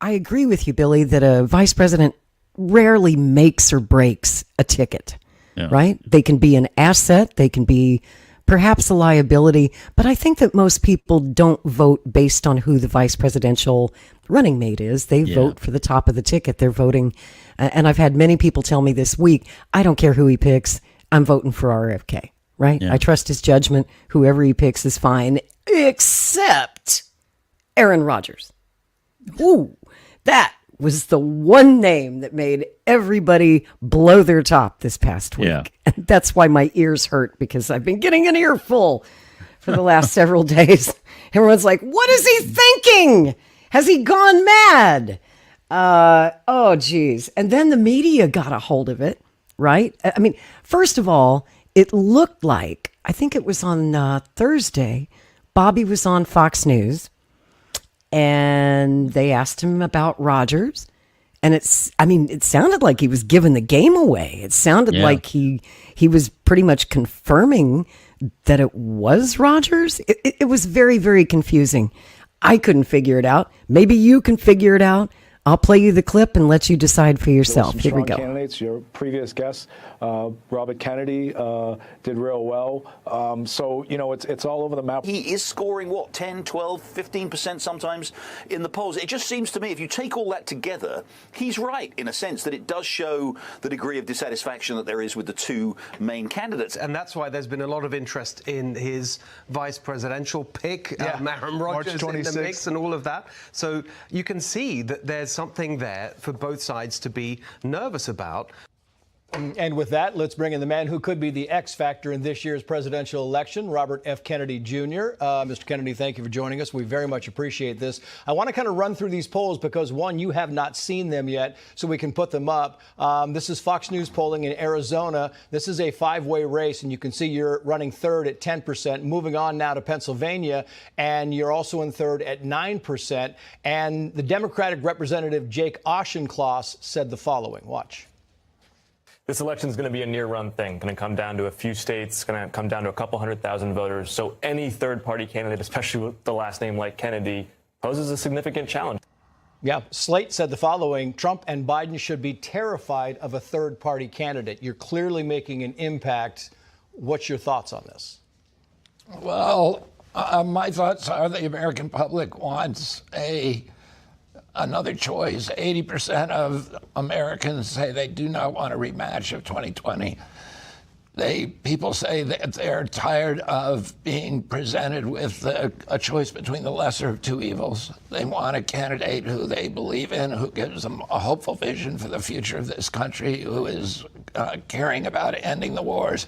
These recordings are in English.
I agree with you, Billy, that a vice president rarely makes or breaks a ticket, right? They can be an asset. They can be perhaps a liability. But I think that most people don't vote based on who the vice presidential running mate is. They vote for the top of the ticket. They're voting. And I've had many people tell me this week, I don't care who he picks. I'm voting for RFK, right? I trust his judgment. Whoever he picks is fine, except Aaron Rodgers. Ooh, that was the one name that made everybody blow their top this past week. Yeah. And that's why my ears hurt, because I've been getting an earful for the last several days. Everyone's like, what is he thinking? Has he gone mad? Oh, geez. And then the media got a hold of it, right? I mean, first of all, it looked like, I think it was on Thursday, Bobby was on Fox News, and they asked him about Rodgers. And it sounded like he was giving the game away. It sounded like he was pretty much confirming that it was Rodgers. It was very, very confusing. I couldn't figure it out. Maybe you can figure it out. I'll play you the clip and let you decide for yourself. Here we go. Candidates, your previous guest, Robert Kennedy, did real well. So, you know, it's all over the map. He is scoring, what, 10, 12, 15% sometimes in the polls. It just seems to me, if you take all that together, he's right in a sense that it does show the degree of dissatisfaction that there is with the two main candidates. And that's why there's been a lot of interest in his vice presidential pick, Aaron Rodgers in the mix and all of that. So you can see that there's something there for both sides to be nervous about. And with that, let's bring in the man who could be the X factor in this year's presidential election, Robert F. Kennedy Jr. Mr. Kennedy, thank you for joining us. We very much appreciate this. I want to kind of run through these polls because, one, you have not seen them yet, so we can put them up. This is Fox News polling in Arizona. This is a five-way race, and you can see you're running third at 10%. Moving on now to Pennsylvania, and you're also in third at 9%. And the Democratic Representative Jake Auchincloss said the following. Watch. This election is going to be a near-run thing. Going to come down to a few states. Going to come down to a couple 100,000 voters. So any third-party candidate, especially with the last name like Kennedy, poses a significant challenge. Yeah, Slate said the following: Trump and Biden should be terrified of a third-party candidate. You're clearly making an impact. What's your thoughts on this? Well, my thoughts are the American public wants another choice. 80% of Americans say they do not want a rematch of 2020. People say that they're tired of being presented with a choice between the lesser of two evils. They want a candidate who they believe in, who gives them a hopeful vision for the future of this country, who is caring about ending the wars,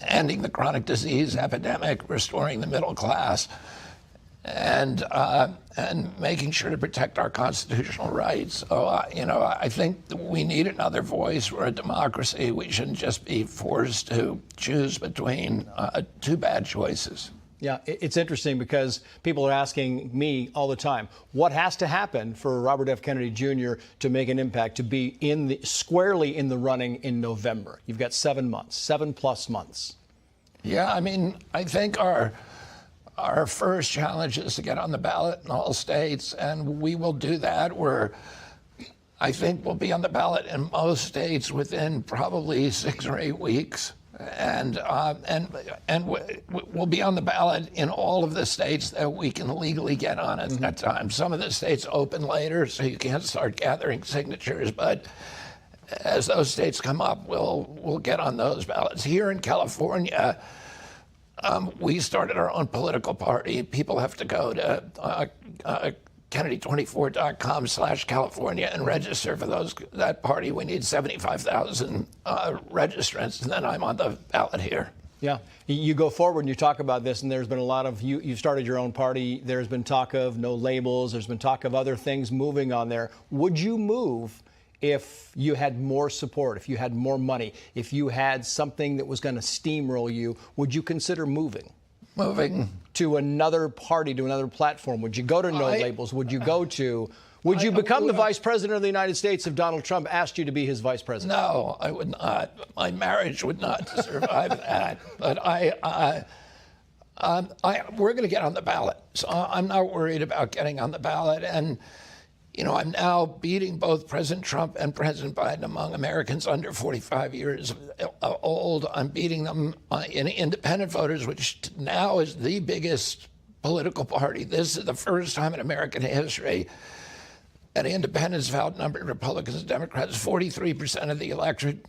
ending the chronic disease epidemic, restoring the middle class, and making sure to protect our constitutional rights. So, I think we need another voice. We're a democracy. We shouldn't just be forced to choose between two bad choices. Yeah, it's interesting because people are asking me all the time, what has to happen for Robert F. Kennedy Jr. to make an impact, to be squarely in the running in November? You've got 7 months, 7+ months. Yeah, I mean, I think our first challenge is to get on the ballot in all states, and we will do that. I think we'll be on the ballot in most states within probably 6 or 8 weeks, and we'll be on the ballot in all of the states that we can legally get on at that time. Some of the states open later, so you can't start gathering signatures, but as those states come up, we'll get on those ballots. Here in California, we started our own political party. People have to go to Kennedy24.com/California and register for that party. We need 75,000 registrants, and then I'm on the ballot here. Yeah, you go forward and you talk about this, and there's been a lot of you started your own party. There's been talk of no labels. There's been talk of other things moving on there. Would you move if you had more support, if you had more money, if you had something that was going to steamroll you? Would you consider moving? Moving to another party, to another platform? Would you go to no labels? Would you would you become the vice president of the United States if Donald Trump asked you to be his vice president? No, I would not. My marriage would not survive that. But we're going to get on the ball. So I'm not worried about getting on the ballot. And You know, I'm now beating both President Trump and President Biden among Americans under 45 years old. I'm beating them in independent voters, which now is the biggest political party. This is the first time in American history an independents outnumbered Republicans and Democrats. 43% of the electorate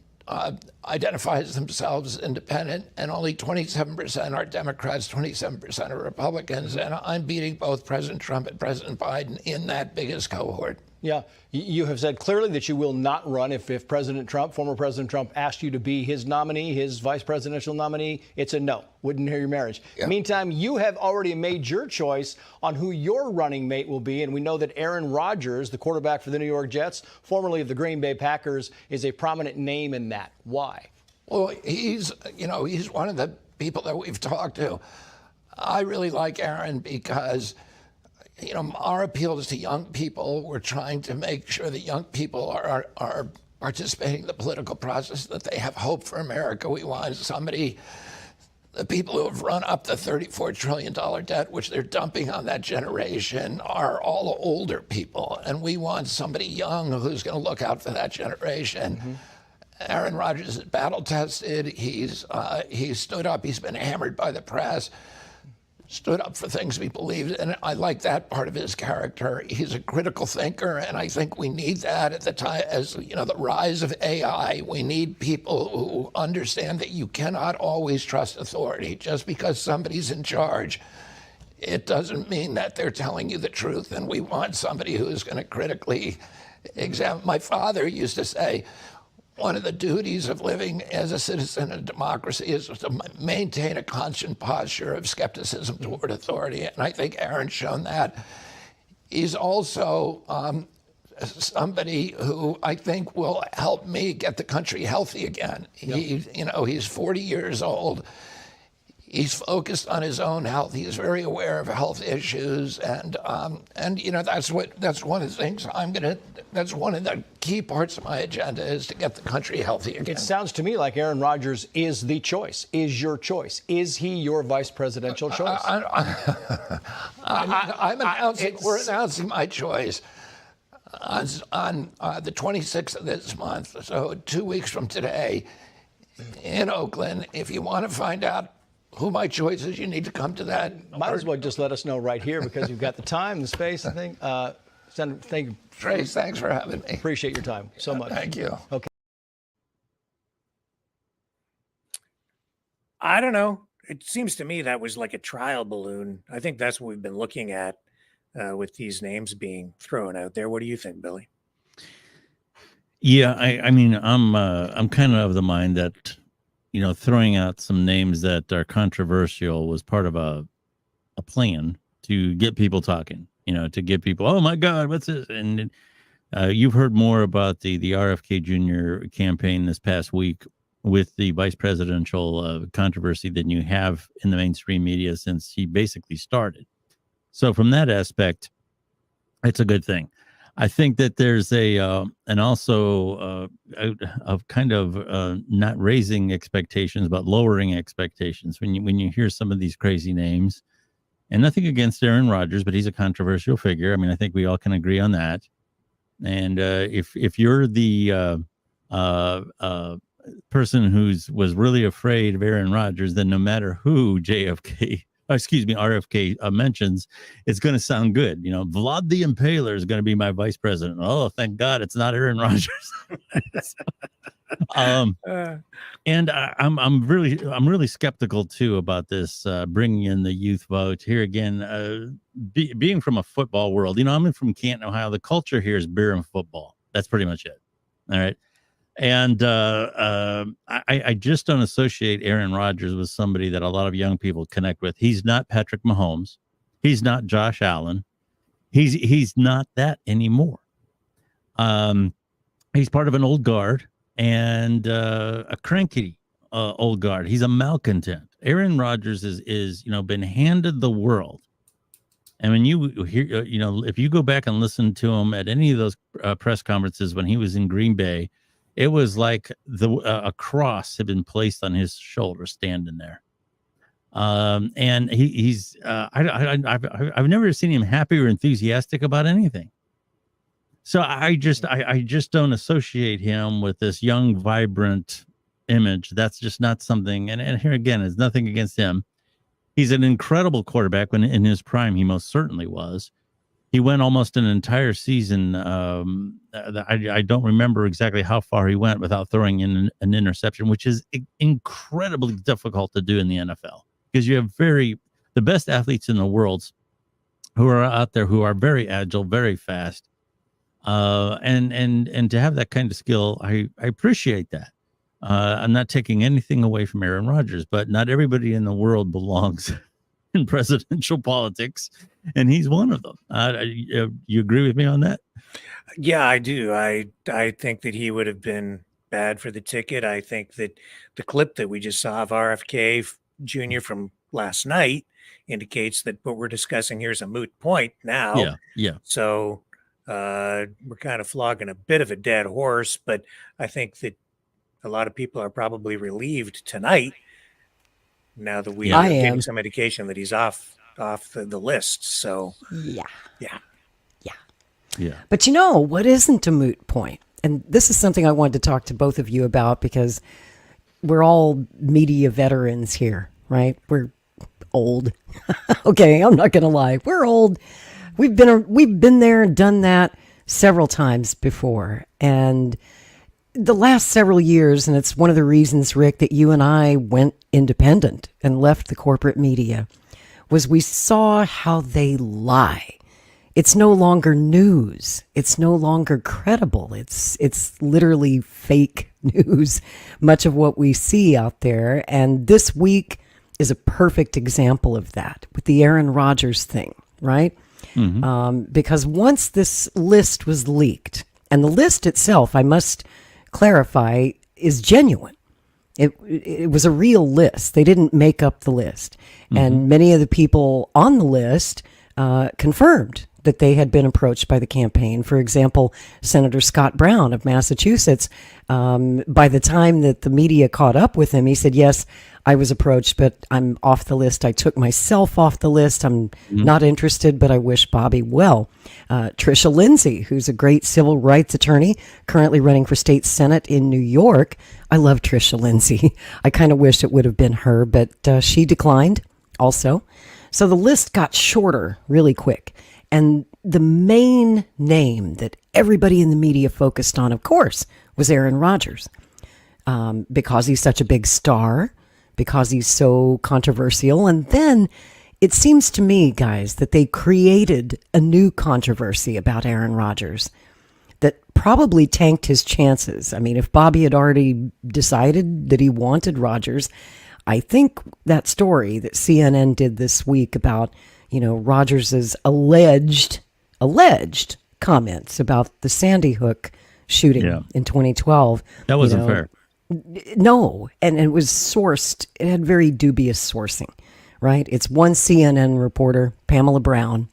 identifies themselves independent, and only 27% are Democrats, 27% are Republicans. And I'm beating both President Trump and President Biden in that biggest cohort. Yeah, you have said clearly that you will not run if President Trump, former President Trump, asked you to be his nominee, his vice presidential nominee. It's a no. Wouldn't hear your marriage. Yeah. Meantime, you have already made your choice on who your running mate will be, and we know that Aaron Rodgers, the quarterback for the New York Jets, formerly of the Green Bay Packers, is a prominent name in that. Why? Well, he's one of the people that we've talked to. I really like Aaron because, you know, our appeal is to young people. We're trying to make sure that young people are participating in the political process, that they have hope for America. We want somebody, the people who have run up the $34 trillion debt, which they're dumping on that generation, are all older people. And we want somebody young who's going to look out for that generation. Mm-hmm. Aaron Rodgers is battle tested. He's stood up. He's been hammered by the press. Stood up for things we believed, and I like that part of his character. He's a critical thinker, and I think we need that at the time, as you know, the rise of AI. We need people who understand that you cannot always trust authority. Just because somebody's in charge, it doesn't mean that they're telling you the truth, and we want somebody who's going to critically examine. My father used to say, one of the duties of living as a citizen of democracy is to maintain a constant posture of skepticism toward authority. And I think Aaron's shown that. He's also somebody who I think will help me get the country healthy again. Yep. He's 40 years old. He's focused on his own health. He's very aware of health issues, and that's one of the things that's one of the key parts of my agenda, is to get the country healthy again. It sounds to me like Aaron Rodgers is the choice, is your choice. Is he your vice presidential choice? We're announcing my choice on the 26th of this month, so 2 weeks from today, in Oakland. If you want to find out who my choice is, you need to come to that. Might as well just let us know right here, because you've got the time, the space, I think. Senator, thank you. Trace, thanks for having me. Appreciate your time so much. Thank you. Okay. I don't know. It seems to me that was like a trial balloon. I think that's what we've been looking at with these names being thrown out there. What do you think, Billy? Yeah, I mean, I'm kind of the mind that, throwing out some names that are controversial was part of a plan to get people talking, to get people, oh my God, what's this? And you've heard more about the RFK Jr. campaign this past week with the vice presidential controversy than you have in the mainstream media since he basically started. So from that aspect, it's a good thing. I think that there's a kind of not raising expectations, but lowering expectations when you hear some of these crazy names. And nothing against Aaron Rodgers, but he's a controversial figure. I mean, I think we all can agree on that. And if you're the person was really afraid of Aaron Rodgers, then no matter who RFK mentions, it's going to sound good. Vlad the Impaler is going to be my vice president. Oh, thank God it's not Aaron Rodgers. And I'm really skeptical too about this bringing in the youth vote here again. Being from a football world, I'm from Canton, Ohio. The culture here is beer and football. That's pretty much it. All right. And I just don't associate Aaron Rodgers with somebody that a lot of young people connect with. He's not Patrick Mahomes. He's not Josh Allen. He's not that anymore. He's part of an old guard and a cranky old guard. He's a malcontent. Aaron Rodgers is been handed the world. And when you hear, if you go back and listen to him at any of those press conferences when he was in Green Bay, it was like a cross had been placed on his shoulder standing there. And I've never seen him happy or enthusiastic about anything. So I just don't associate him with this young, vibrant image. That's just not something. And here again, it's nothing against him. He's an incredible quarterback. When in his prime, he most certainly was. He went almost an entire season. I don't remember exactly how far he went without throwing in an interception, which is incredibly difficult to do in the NFL because you have the best athletes in the world who are out there who are very agile, very fast, and to have that kind of skill, I appreciate that. I'm not taking anything away from Aaron Rodgers, but not everybody in the world belongs in presidential politics, and he's one of them. You agree with me on that? Yeah, I do. I think that he would have been bad for the ticket. I think that the clip that we just saw of RFK Jr. from last night indicates that what we're discussing here is a moot point now. Yeah. So we're kind of flogging a bit of a dead horse, but I think that a lot of people are probably relieved tonight now that we are getting some indication that he's off the list. So yeah. Yeah. But you know what isn't a moot point? And this is something I wanted to talk to both of you about because we're all media veterans here, right? We're old. Okay, I'm not going to lie. We're old. We've been there and done that several times before. And the last several years, and it's one of the reasons, Rick, that you and I went independent and left the corporate media, was we saw how they lie. It's no longer news. It's no longer credible. It's literally fake news, much of what we see out there. And this week is a perfect example of that with the Aaron Rodgers thing, right? Mm-hmm. Because once this list was leaked, and the list itself, I must clarify, is genuine. It was a real list. They didn't make up the list. Mm-hmm. And many of the people on the list confirmed that they had been approached by the campaign. For example, Senator Scott Brown of Massachusetts, by the time that the media caught up with him, he said, yes, I was approached, but I'm off the list. I took myself off the list. I'm not interested, but I wish Bobby well. Tricia Lindsay, who's a great civil rights attorney, currently running for state senate in New York. I love Tricia Lindsay. I kind of wish it would have been her, but she declined also. So the list got shorter really quick. And the main name that everybody in the media focused on, of course, was Aaron Rodgers. Because he's such a big star, because he's so controversial. And then it seems to me, guys, that they created a new controversy about Aaron Rodgers that probably tanked his chances. I mean, if Bobby had already decided that he wanted Rodgers, I think that story that CNN did this week about, Rodgers's alleged comments about the Sandy Hook shooting in 2012. That wasn't fair. No, and it was sourced. It had very dubious sourcing, right? It's one CNN reporter, Pamela Brown,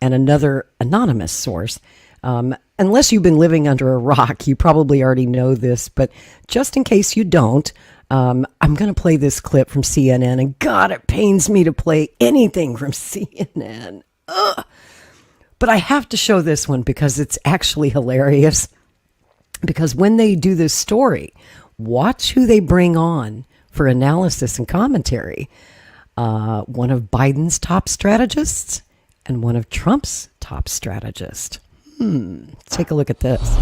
and another anonymous source. Unless you've been living under a rock, you probably already know this, but just in case you don't, I'm going to play this clip from CNN, and God, it pains me to play anything from CNN. Ugh. But I have to show this one because it's actually hilarious. Because when they do this story, watch who they bring on for analysis and commentary. One of Biden's top strategists and one of Trump's top strategists. Take a look at this.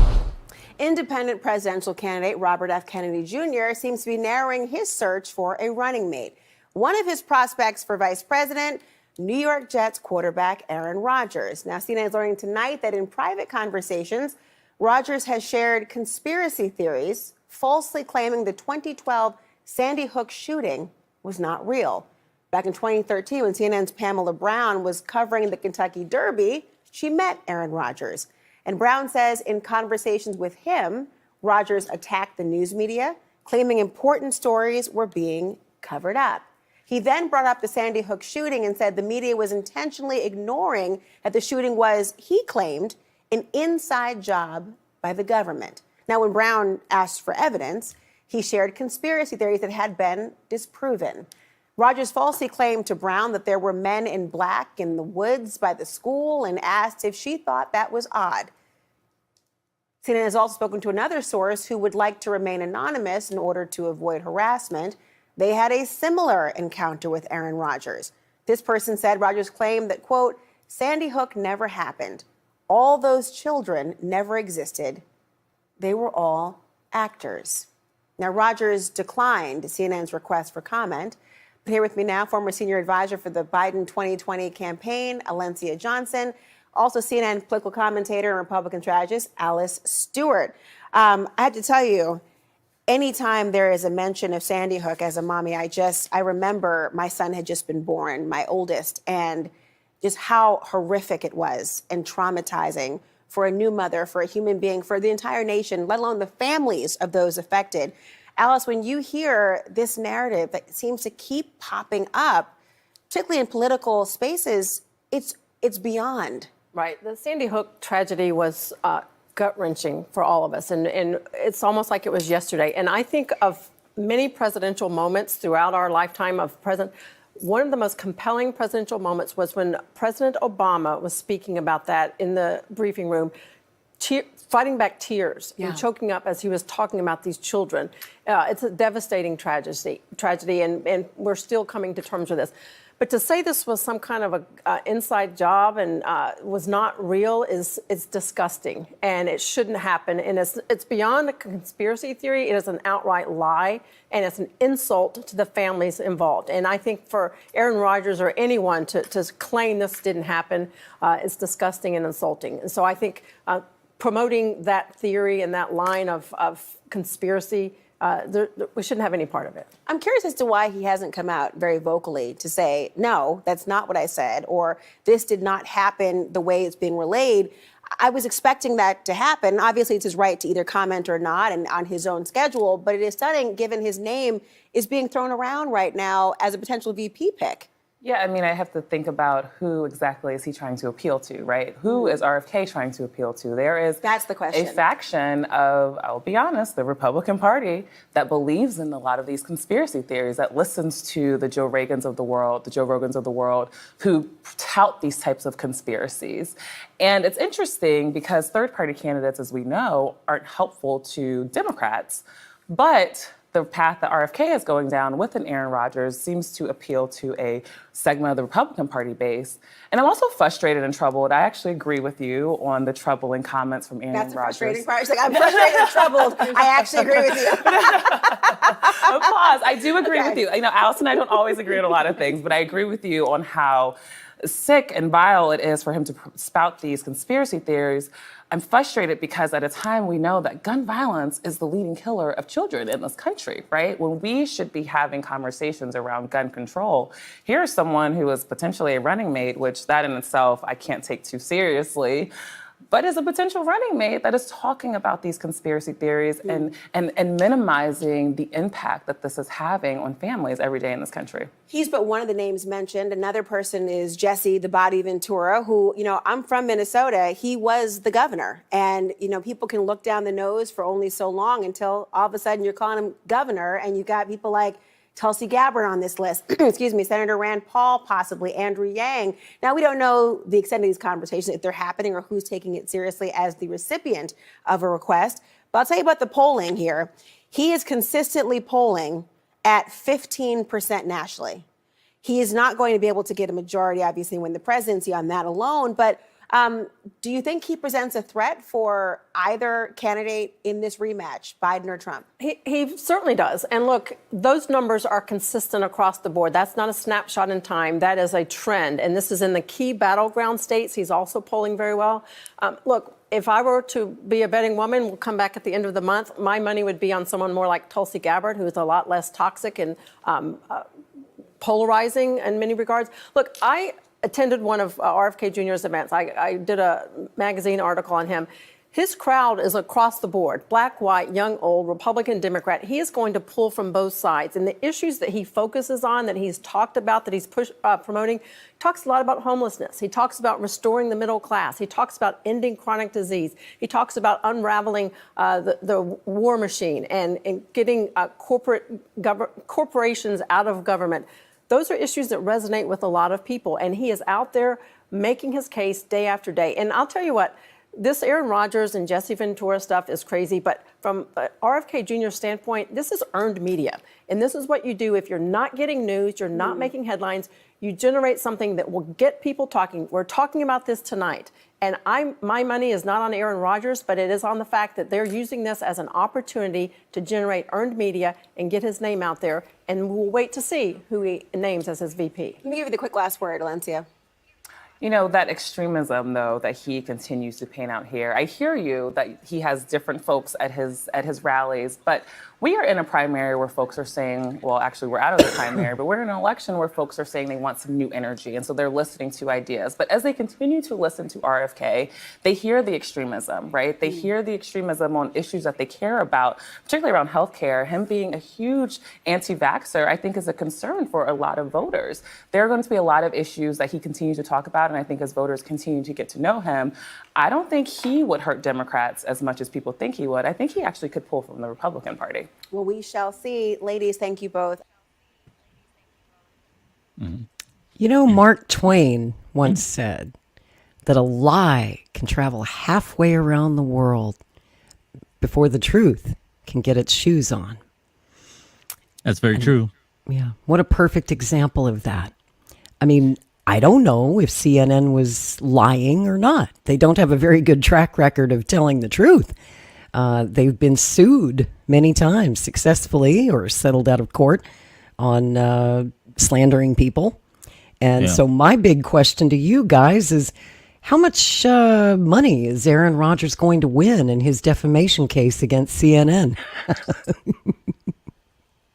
Independent presidential candidate Robert F. Kennedy Jr. seems to be narrowing his search for a running mate. One of his prospects for vice president, New York Jets quarterback Aaron Rodgers. Now, CNN is learning tonight that in private conversations, Rodgers has shared conspiracy theories, falsely claiming the 2012 Sandy Hook shooting was not real. Back in 2013, when CNN's Pamela Brown was covering the Kentucky Derby, she met Aaron Rodgers. And Brown says in conversations with him, Rodgers attacked the news media, claiming important stories were being covered up. He then brought up the Sandy Hook shooting and said the media was intentionally ignoring that the shooting was, he claimed, an inside job by the government. Now, when Brown asked for evidence, he shared conspiracy theories that had been disproven. Rodgers falsely claimed to Brown that there were men in black in the woods by the school and asked if she thought that was odd. CNN has also spoken to another source who would like to remain anonymous in order to avoid harassment. They had a similar encounter with Aaron Rodgers. This person said Rodgers claimed that, quote, Sandy Hook never happened. All those children never existed. They were all actors. Now, Rodgers declined CNN's request for comment. But here with me now, former senior advisor for the Biden 2020 campaign, Alencia Johnson. Also, CNN political commentator and Republican strategist, Alice Stewart. I have to tell you, anytime there is a mention of Sandy Hook as a mommy, I remember my son had just been born, my oldest, and just how horrific it was and traumatizing for a new mother, for a human being, for the entire nation, let alone the families of those affected. Alice, when you hear this narrative that seems to keep popping up, particularly in political spaces, it's beyond. Right. The Sandy Hook tragedy was gut-wrenching for all of us, and it's almost like it was yesterday. And I think of many presidential moments throughout our lifetime of president. One of the most compelling presidential moments was when President Obama was speaking about that in the briefing room, fighting back tears and choking up as he was talking about these children. It's a devastating tragedy, and we're still coming to terms with this. But to say this was some kind of a inside job and was not real is disgusting, and it shouldn't happen. And it's beyond a conspiracy theory. It is an outright lie, and it's an insult to the families involved. And I think for Aaron Rodgers or anyone to claim this didn't happen is disgusting and insulting. And so I think promoting that theory and that line of conspiracy, we shouldn't have any part of it. I'm curious as to why he hasn't come out very vocally to say, no, that's not what I said, or this did not happen the way it's being relayed. I was expecting that to happen. Obviously, it's his right to either comment or not and on his own schedule, but it is stunning given his name is being thrown around right now as a potential VP pick. Yeah, I mean, I have to think about who exactly is he trying to appeal to, right? Who is RFK trying to appeal to? There is That's the question. A faction of, I'll be honest, the Republican Party that believes in a lot of these conspiracy theories, that listens to the Joe Rogans of the world, who tout these types of conspiracies. And it's interesting because third-party candidates, as we know, aren't helpful to Democrats. But the path that RFK is going down with an Aaron Rodgers seems to appeal to a segment of the Republican Party base. And I'm also frustrated and troubled. I actually agree with you on the troubling comments from Aaron Rodgers. That's the frustrating part. She's like, I'm frustrated and troubled. I actually agree with you. Applause. I do agree with you. You know, Alice and I don't always agree on a lot of things, but I agree with you on how sick and vile it is for him to spout these conspiracy theories. I'm frustrated because at a time we know that gun violence is the leading killer of children in this country, right? When we should be having conversations around gun control, here's someone who is potentially a running mate, which that in itself I can't take too seriously, but is a potential running mate that is talking about these conspiracy theories and minimizing the impact that this is having on families every day in this country. He's but one of the names mentioned. Another person is Jesse the Body Ventura, who, you know, I'm from Minnesota. He was the governor. And, you know, people can look down the nose for only so long until all of a sudden you're calling him governor, and you got people like Tulsi Gabbard on this list, excuse me, Senator Rand Paul, possibly Andrew Yang. Now, we don't know the extent of these conversations, if they're happening or who's taking it seriously as the recipient of a request. But I'll tell you about the polling here. He is consistently polling at 15% nationally. He is not going to be able to get a majority, obviously, win the presidency on that alone. But do you think he presents a threat for either candidate in this rematch, Biden or Trump? He certainly does. And look, those numbers are consistent across the board. That's not a snapshot in time. That is a trend. And this is in the key battleground states. He's also polling very well. Look, if I were to be a betting woman, we'll come back at the end of the month, my money would be on someone more like Tulsi Gabbard, who is a lot less toxic and polarizing in many regards. Look, I attended one of RFK Jr.'s events. I did a magazine article on him. His crowd is across the board, black, white, young, old, Republican, Democrat. He is going to pull from both sides. And the issues that he focuses on, that he's talked about, that he's promoting, talks a lot about homelessness. He talks about restoring the middle class. He talks about ending chronic disease. He talks about unraveling the war machine and getting corporations out of government. Those are issues that resonate with a lot of people. And he is out there making his case day after day. And I'll tell you what, This Aaron Rodgers and Jesse Ventura stuff is crazy, but from RFK Jr.'s standpoint, this is earned media. And this is what you do if you're not getting news, you're not making headlines, you generate something that will get people talking. We're talking about this tonight. And my money is not on Aaron Rodgers, but it is on the fact that they're using this as an opportunity to generate earned media and get his name out there. And we'll wait to see who he names as his VP. Let me give you the quick last word, Valencia. You know, that extremism, though, that he continues to paint out here. I hear you that he has different folks at his rallies, but we are in a primary where folks are saying, well, actually, we're out of the primary, but we're in an election where folks are saying they want some new energy, and so they're listening to ideas. But as they continue to listen to RFK, they hear the extremism, right? They hear the extremism on issues that they care about, particularly around healthcare. Him being a huge anti-vaxxer, I think, is a concern for a lot of voters. There are going to be a lot of issues that he continues to talk about, and I think as voters continue to get to know him, I don't think he would hurt Democrats as much as people think he would. I think he actually could pull from the Republican Party. Well, we shall see. Ladies, thank you both. You know, Mark Twain once said that a lie can travel halfway around the world before the truth can get its shoes on. That's very true. Yeah. What a perfect example of that. I mean, I don't know if CNN was lying or not. They don't have a very good track record of telling the truth. They've been sued many times successfully or settled out of court on slandering people. And so my big question to you guys is, how much money is Aaron Rodgers going to win in his defamation case against CNN?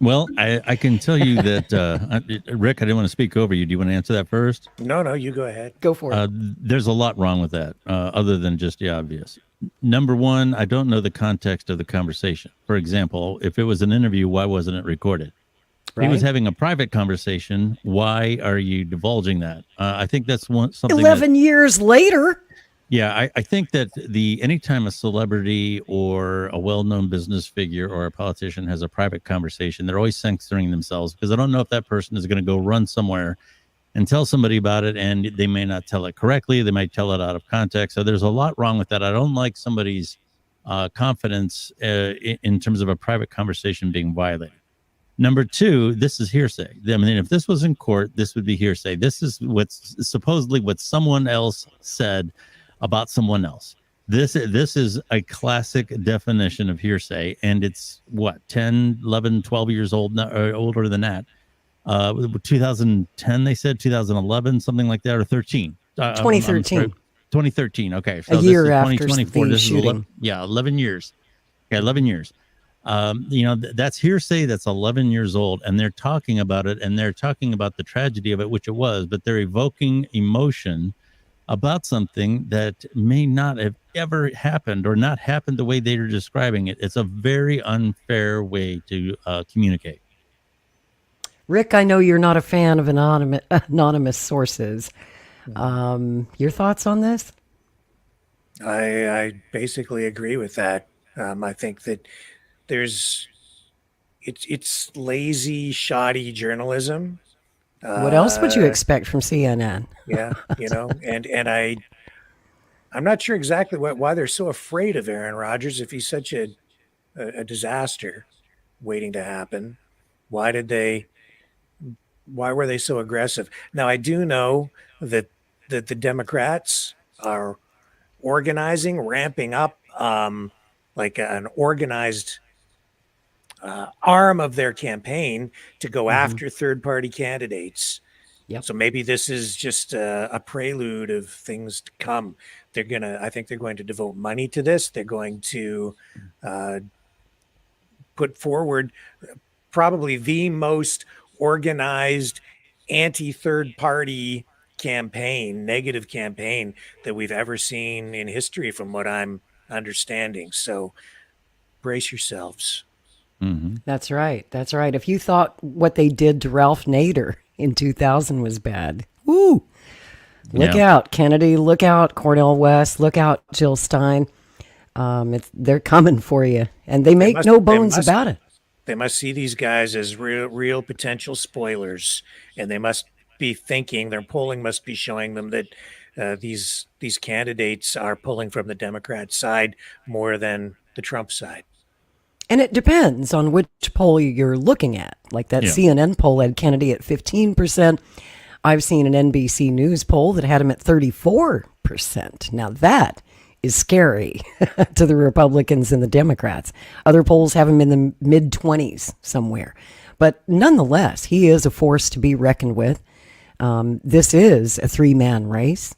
Well, I can tell you that, Rick, I didn't want to speak over you. Do you want to answer that first? No, you go ahead. Go for it. There's a lot wrong with that, other than just the obvious. Number one, I don't know the context of the conversation. For example, if it was an interview, why wasn't it recorded? Right. He was having a private conversation. Why are you divulging that? I think that's something. 11 years later. Yeah, I think that anytime a celebrity or a well-known business figure or a politician has a private conversation, they're always censoring themselves because I don't know if that person is going to go run somewhere and tell somebody about it, and they may not tell it correctly. They might tell it out of context. So there's a lot wrong with that. I don't like somebody's confidence in terms of a private conversation being violated. Number two, this is hearsay. I mean, if this was in court, this would be hearsay. This is what's supposedly what someone else said about someone else. This is a classic definition of hearsay, and it's what, 10, 11, 12 years old now, or older than that. 2010, they said, 2011, something like that, or 13. 2013. 2013. Okay, so a year this is after 2024. the This shooting. is 11 years. Okay, 11 years. That's hearsay. That's 11 years old, and they're talking about it, and they're talking about the tragedy of it, which it was, but they're evoking emotion about something that may not have ever happened or not happened the way they are describing it. It's a very unfair way to communicate. Rick, I know you're not a fan of anonymous sources. Your thoughts on this? I basically agree with that. I think that it's lazy, shoddy journalism. What else would you expect from CNN? Yeah, and I'm not sure exactly why they're so afraid of Aaron Rodgers if he's such a disaster waiting to happen. Why were they so aggressive? Now, I do know that the Democrats are organizing, ramping up like an organized arm of their campaign to go after third-party candidates. Yep. So maybe this is just a prelude of things to come. I think they're going to devote money to this. They're going to put forward probably the most organized anti-third party campaign, negative campaign that we've ever seen in history, from what I'm understanding. So brace yourselves. Mm-hmm. That's right. That's right. If you thought what they did to Ralph Nader in 2000 was bad, woo! Look out, Kennedy. Look out, Cornel West. Look out, Jill Stein. They're coming for you, and they make no bones about it. They must see these guys as real potential spoilers, and they must be thinking, their polling must be showing them that these candidates are pulling from the Democrat side more than the Trump side. And it depends on which poll you're looking at. Like that CNN poll had Kennedy at 15%. I've seen an NBC News poll that had him at 34%. Now that is scary to the Republicans and the Democrats. Other polls have him in the mid-20s somewhere. But nonetheless, he is a force to be reckoned with. This is a three-man race.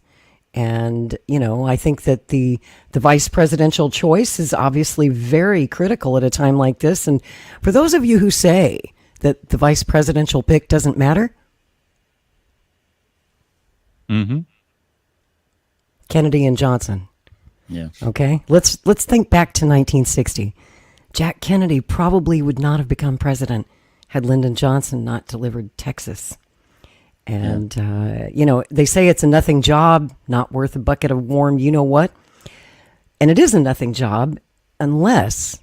And, you know, I think that the vice presidential choice is obviously very critical at a time like this. And for those of you who say that the vice presidential pick doesn't matter, Kennedy and Johnson. Yeah. Okay. Let's think back to 1960. Jack Kennedy probably would not have become president had Lyndon Johnson not delivered Texas. And, you know, they say it's a nothing job, not worth a bucket of warm you-know-what. And it is a nothing job unless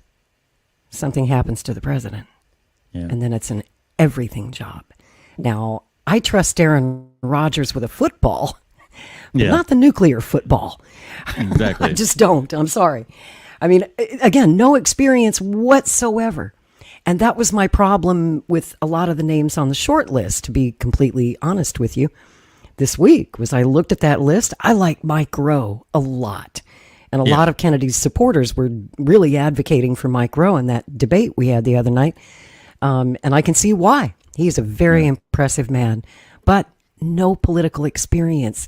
something happens to the president. Yeah. And then it's an everything job. Now, I trust Aaron Rodgers with a football, but not the nuclear football. Exactly. I just don't. I'm sorry. I mean, again, no experience whatsoever. And that was my problem with a lot of the names on the short list, to be completely honest with you. This week was I looked at that list. I like Mike Rowe a lot. And a lot of Kennedy's supporters were really advocating for Mike Rowe in that debate we had the other night. And I can see why. He's a very impressive man, but no political experience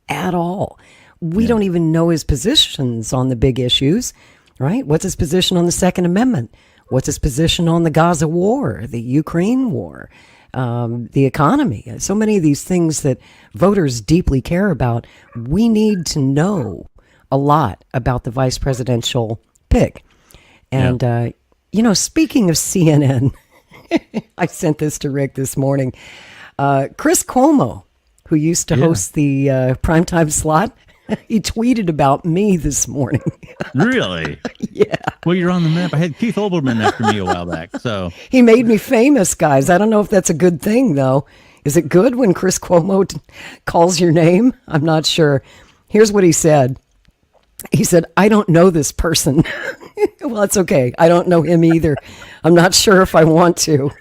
at all. We don't even know his positions on the big issues, right? What's his position on the Second Amendment? What's his position on the Gaza war, the Ukraine war, the economy? So many of these things that voters deeply care about. We need to know a lot about the vice presidential pick. And, you know, speaking of CNN, I sent this to Rick this morning. Chris Cuomo, who used to host the primetime slot, he tweeted about me this morning. Really? Yeah. Well, you're on the map. I had Keith Olbermann after me a while back. So he made me famous, guys. I don't know if that's a good thing, though. Is it good when Chris Cuomo calls your name? I'm not sure. Here's what he said. He said, I don't know this person. Well, it's okay. I don't know him either. I'm not sure if I want to.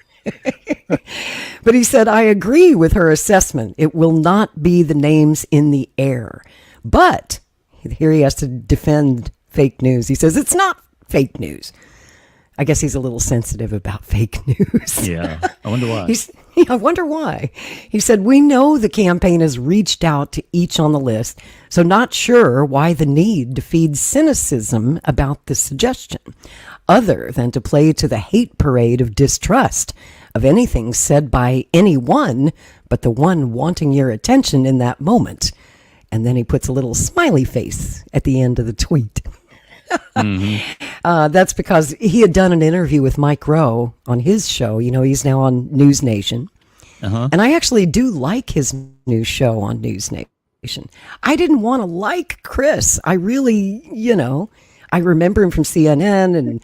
But he said, I agree with her assessment. It will not be the names in the air. But here he has to defend fake news. He says it's not fake news. I guess he's a little sensitive about fake news. Yeah, I wonder why. I wonder why. He said, we know the campaign has reached out to each on the list, so not sure why the need to feed cynicism about the suggestion, other than to play to the hate parade of distrust of anything said by anyone but the one wanting your attention in that moment. And then he puts a little smiley face at the end of the tweet. That's because he had done an interview with Mike Rowe on his show. You know, he's now on News Nation. And I actually do like his new show on News Nation. I didn't want to like Chris. I really, you know, I remember him from CNN, and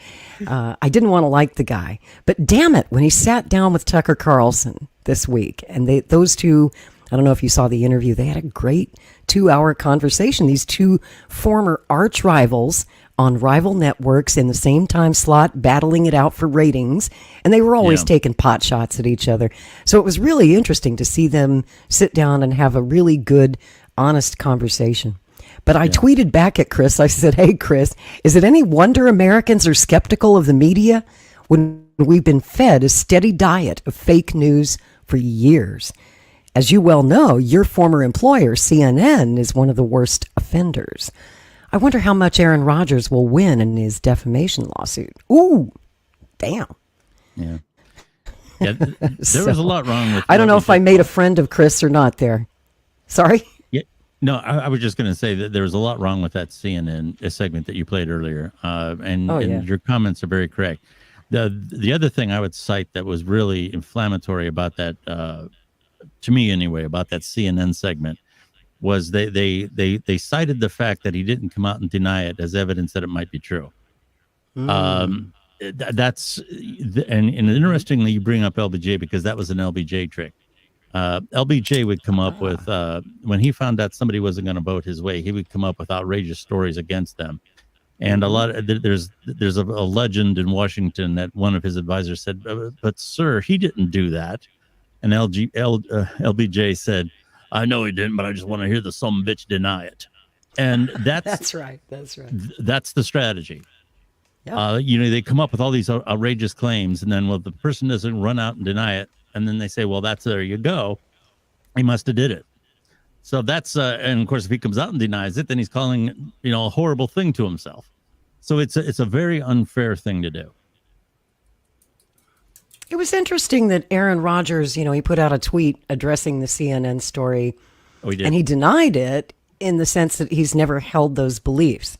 I didn't want to like the guy. But damn it, when he sat down with Tucker Carlson this week, and those two, I don't know if you saw the interview, they had a great 2-hour conversation. These two former arch rivals on rival networks in the same time slot, battling it out for ratings. And they were always taking pot shots at each other. So it was really interesting to see them sit down and have a really good, honest conversation. But I tweeted back at Chris. I said, hey, Chris, is it any wonder Americans are skeptical of the media when we've been fed a steady diet of fake news for years? As you well know, your former employer, CNN, is one of the worst offenders. I wonder how much Aaron Rodgers will win in his defamation lawsuit. Ooh, damn. Yeah. There was a lot wrong with. I don't know if I made a friend of Chris or not there. Sorry? Yeah. No, I was just going to say that there was a lot wrong with that CNN segment that you played earlier. And your comments are very correct. The other thing I would cite that was really inflammatory about that, to me anyway, about that CNN segment was they cited the fact that he didn't come out and deny it as evidence that it might be true. That's and interestingly, you bring up LBJ because that was an LBJ trick. LBJ would come up with, when he found out somebody wasn't going to vote his way, he would come up with outrageous stories against them. And a lot of, there's a legend in Washington that one of his advisors said, but sir, he didn't do that. And LBJ said, I know he didn't, but I just want to hear the some bitch deny it. And That's right. That's the strategy. Yeah. They come up with all these outrageous claims, and then, well, the person doesn't run out and deny it, and then they say, well, there you go. He must have did it. So that's, and of course, if he comes out and denies it, then he's calling, a horrible thing to himself. So it's a very unfair thing to do. It was interesting that Aaron Rodgers, he put out a tweet addressing the CNN story, and he denied it in the sense that he's never held those beliefs.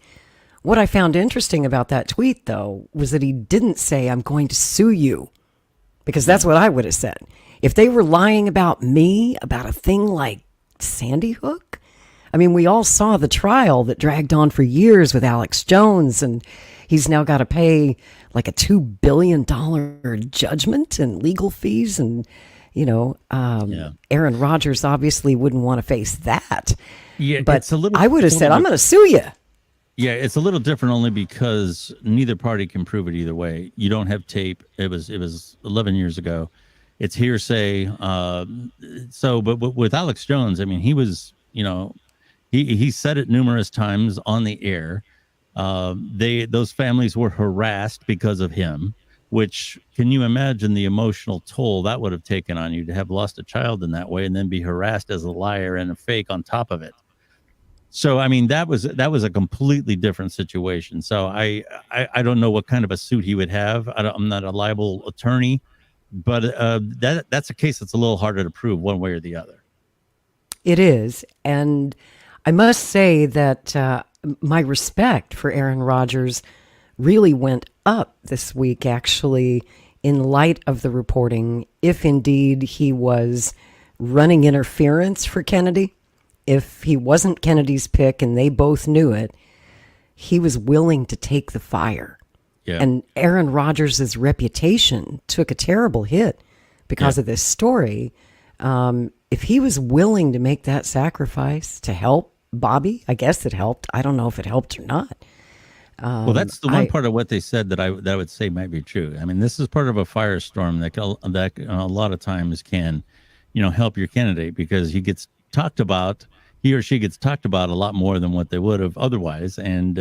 What I found interesting about that tweet, though, was that he didn't say, I'm going to sue you, because that's what I would have said. If they were lying about me, about a thing like Sandy Hook, I mean, we all saw the trial that dragged on for years with Alex Jones, and he's now got to pay like a $2 billion judgment and legal fees. And, Aaron Rodgers obviously wouldn't want to face that. Yeah, but I would have said, I'm going to sue you. Yeah, it's a little different only because neither party can prove it either way. You don't have tape. It was 11 years ago. It's hearsay. But with Alex Jones, I mean, he was, he said it numerous times on the air. Those families were harassed because of him, which, can you imagine the emotional toll that would have taken on you to have lost a child in that way and then be harassed as a liar and a fake on top of it? So, I mean, that was a completely different situation. So I don't know what kind of a suit he would have. I'm not a libel attorney, but that's a case that's a little harder to prove one way or the other. It is. And I must say that my respect for Aaron Rodgers really went up this week, actually, in light of the reporting, if indeed he was running interference for Kennedy. If he wasn't Kennedy's pick and they both knew it, he was willing to take the fire. Yeah. And Aaron Rodgers' reputation took a terrible hit because of this story. If he was willing to make that sacrifice to help Bobby, I guess it helped. I don't know if it helped or not. Well, that's the one part of what they said that I would say might be true. I mean, this is part of a firestorm that a lot of times can, help your candidate, because he or she gets talked about a lot more than what they would have otherwise. And,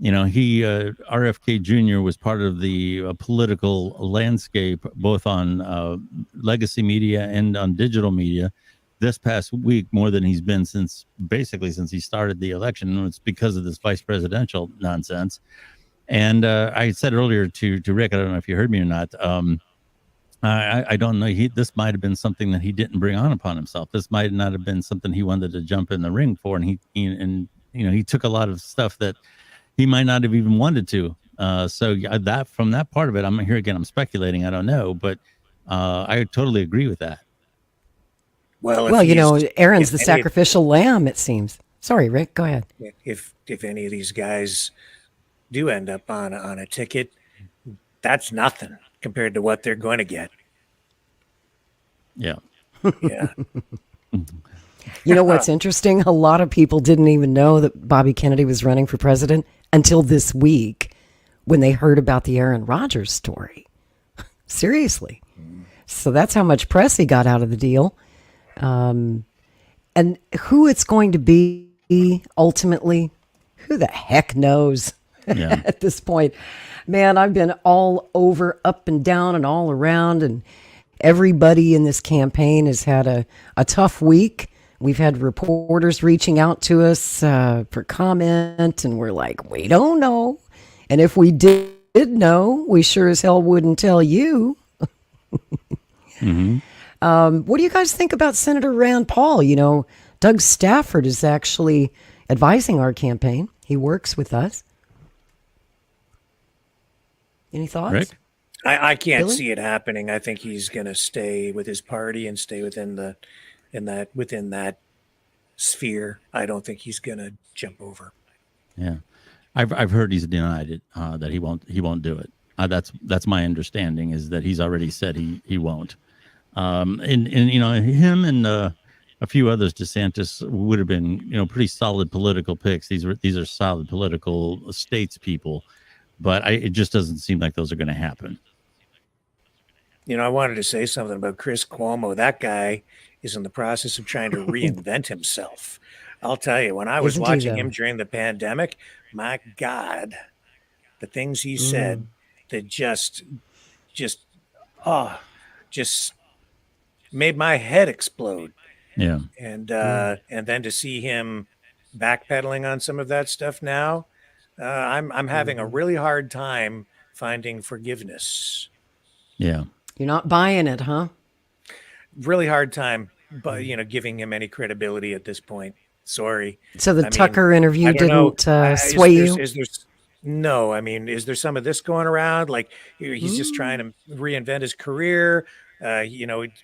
RFK Jr. was part of the political landscape, both on legacy media and on digital media this past week, more than he's been since he started the election. And it's because of this vice presidential nonsense. And I said earlier to Rick, I don't know if you heard me or not, I don't know. This might have been something that he didn't bring on upon himself. This might not have been something he wanted to jump in the ring for. And he took a lot of stuff that he might not have even wanted to. So that, from that part of it, I'm speculating. I don't know, but I totally agree with that. Well, Aaron's the sacrificial lamb, it seems. Sorry, Rick, go ahead. If any of these guys do end up on a ticket, that's nothing compared to what they're going to get. Yeah. Yeah. You know what's interesting? A lot of people didn't even know that Bobby Kennedy was running for president until this week when they heard about the Aaron Rodgers story. Seriously. So that's how much press he got out of the deal. And who it's going to be ultimately, who the heck knows at this point. Man, I've been all over, up and down and all around, and everybody in this campaign has had a tough week. We've had reporters reaching out to us for comment, and we're like, we don't know. And if we did know, we sure as hell wouldn't tell you. Mm-hmm. What do you guys think about Senator Rand Paul? Doug Stafford is actually advising our campaign. He works with us. Any thoughts? Rick? I can't Billy? see it happening. I think he's going to stay with his party and stay within that sphere. I don't think he's going to jump over. Yeah, I've heard he's denied it, that he won't do it. That's my understanding, is that he's already said he won't. And him and a few others, DeSantis would have been pretty solid political picks. These are solid political statespeople, but it just doesn't seem like those are going to happen. I wanted to say something about Chris Cuomo. That guy is in the process of trying to reinvent himself. I'll tell you, when I was watching him during the pandemic, my God, the things he said that just made my head explode. Yeah. And then to see him backpedaling on some of that stuff now, I'm having a really hard time finding forgiveness. Yeah. You're not buying it, huh? Really hard time, but giving him any credibility at this point. Sorry. So the Tucker interview didn't sway you? No, I mean, is there some of this going around? Like he's just trying to reinvent his career,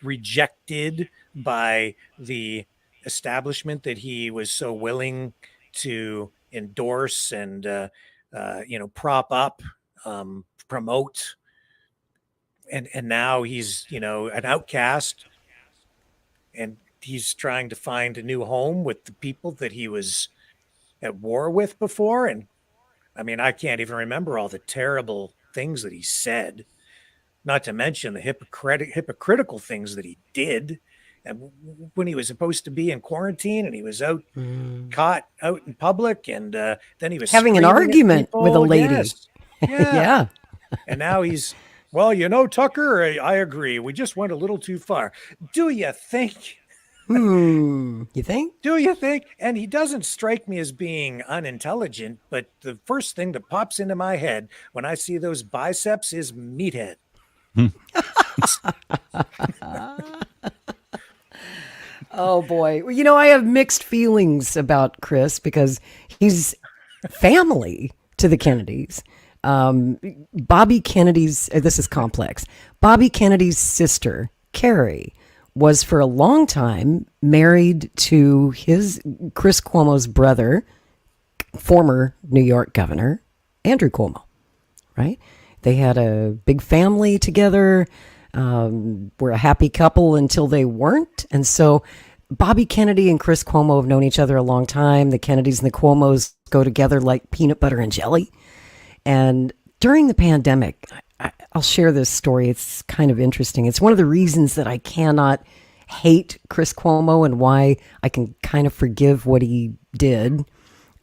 rejected by the establishment that he was so willing to endorse and, prop up, promote. And now he's, an outcast, and he's trying to find a new home with the people that he was at war with before. And I mean, I can't even remember all the terrible things that he said, not to mention the hypocritical things that he did. And when he was supposed to be in quarantine and he was caught out in public, and then he was having an argument with a lady. Yes. Yeah. And now he's, Tucker, I agree. We just went a little too far. Do you think? You think? Do you think? And he doesn't strike me as being unintelligent, but the first thing that pops into my head when I see those biceps is meathead. Oh, boy. I have mixed feelings about Chris because he's family to the Kennedys. Bobby Kennedy's, this is complex. Bobby Kennedy's sister, Carrie, was for a long time married to Chris Cuomo's brother, former New York governor, Andrew Cuomo, right? They had a big family together, were a happy couple until they weren't. And so Bobby Kennedy and Chris Cuomo have known each other a long time. The Kennedys and the Cuomos go together like peanut butter and jelly. And during the pandemic, I'll share this story. It's kind of interesting. It's one of the reasons that I cannot hate Chris Cuomo and why I can kind of forgive what he did,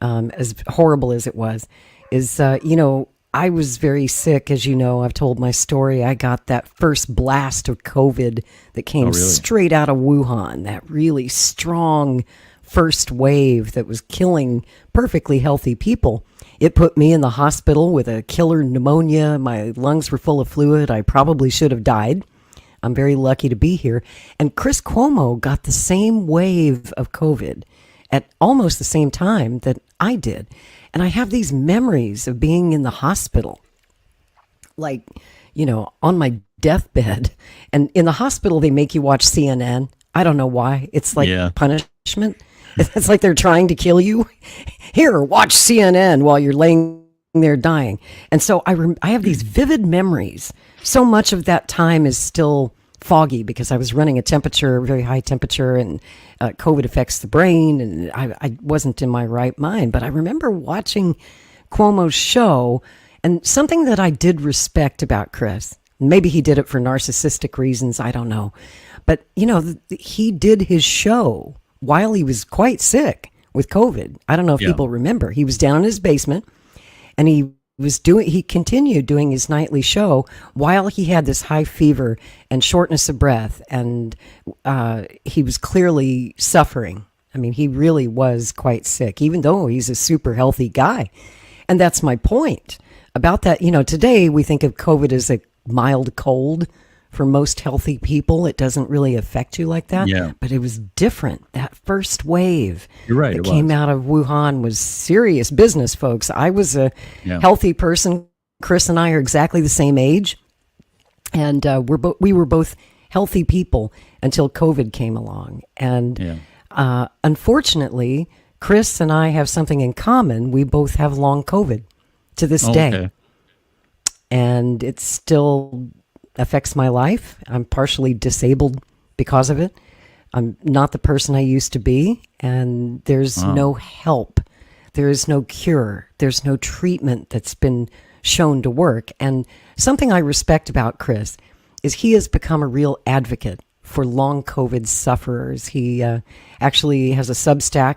as horrible as it was, is, I was very sick. As you know, I've told my story. I got that first blast of COVID that came straight out of Wuhan, that really strong first wave that was killing perfectly healthy people. It put me in the hospital with a killer pneumonia. My lungs were full of fluid. I probably should have died. I'm very lucky to be here. And Chris Cuomo got the same wave of COVID at almost the same time that I did. And I have these memories of being in the hospital, like, on my deathbed. And in the hospital, they make you watch CNN. I don't know why. It's like punishment. It's like they're trying to kill you. Here, watch CNN while you're laying there dying. And so I have these vivid memories. So much of that time is still foggy because I was running a temperature, very high temperature, and COVID affects the brain, and I wasn't in my right mind. But I remember watching Cuomo's show, and something that I did respect about Chris, maybe he did it for narcissistic reasons, I don't know. But, he did his show while he was quite sick with COVID. I don't know if people remember. He was down in his basement, and he continued doing his nightly show while he had this high fever and shortness of breath, and he was clearly suffering. I mean, he really was quite sick, even though he's a super healthy guy. And that's my point about that. Today we think of COVID as a mild cold. For most healthy people, it doesn't really affect you like that. Yeah. But it was different. That first wave that came out of Wuhan was serious business, folks. I was a healthy person. Chris and I are exactly the same age. And we were both healthy people until COVID came along. And unfortunately, Chris and I have something in common. We both have long COVID to this day. And it's still affects my life. I'm partially disabled because of it. I'm not the person I used to be, and there's no help. There is no cure. There's no treatment that's been shown to work. And something I respect about Chris is he has become a real advocate for long COVID sufferers. He actually has a Substack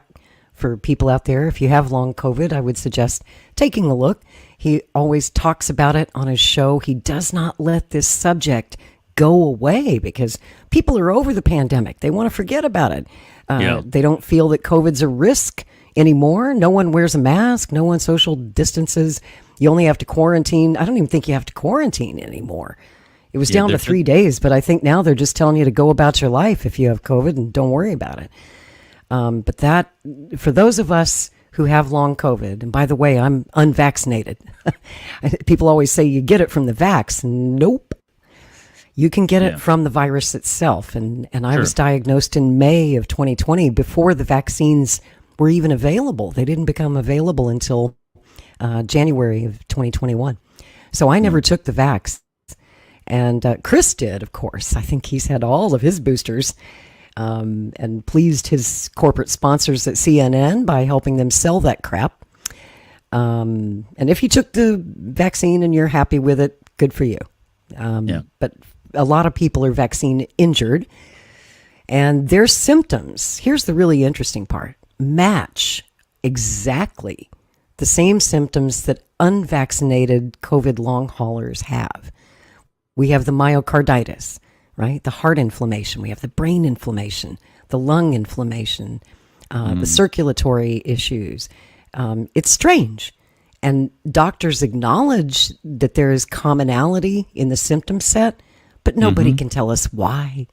for people out there. If you have long COVID, I would suggest taking a look. He always talks about it on his show. He does not let this subject go away because people are over the pandemic. They want to forget about it. They don't feel that COVID's a risk anymore. No one wears a mask. No one social distances. You only have to quarantine. I don't even think you have to quarantine anymore. It was down to 3 days, but I think now they're just telling you to go about your life if you have COVID and don't worry about it. But that, for those of us who have long COVID, and by the way, I'm unvaccinated. People always say you get it from the vax. Nope. You can get it from the virus itself. And I was diagnosed in May of 2020 before the vaccines were even available. They didn't become available until January of 2021. So I never took the vax. And Chris did, of course. I think he's had all of his boosters and pleased his corporate sponsors at CNN by helping them sell that crap. And if you took the vaccine and you're happy with it, good for you. But a lot of people are vaccine injured, and their symptoms, here's the really interesting part, match exactly the same symptoms that unvaccinated COVID long haulers have. We have the myocarditis, right? The heart inflammation. We have the brain inflammation, the lung inflammation, the circulatory issues. It's strange. And doctors acknowledge that there is commonality in the symptom set, but nobody can tell us why.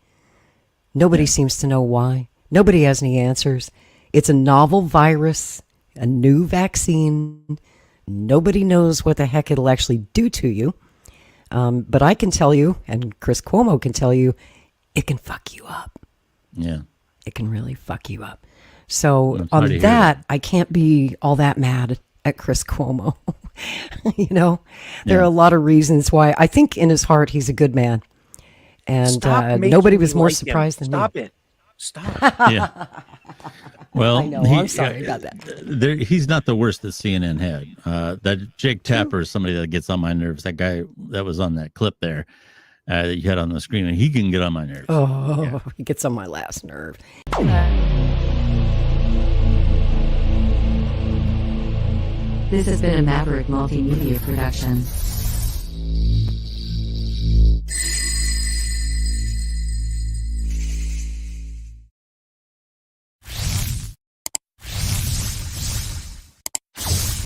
Nobody seems to know why. Nobody has any answers. It's a novel virus, a new vaccine. Nobody knows what the heck it'll actually do to you. But I can tell you, and Chris Cuomo can tell you, it can fuck you up. Yeah. It can really fuck you up. So on that, I can't be all that mad at Chris Cuomo. There are a lot of reasons why. I think in his heart, he's a good man. And nobody was more surprised than me. Stop it. Stop. Yeah. Well, I know. I'm sorry about that. He's not the worst that CNN had. That Jake Tapper is somebody that gets on my nerves. That guy that was on that clip there that you had on the screen, and he can get on my nerves. He gets on my last nerve. This has been a Maverick Multimedia production.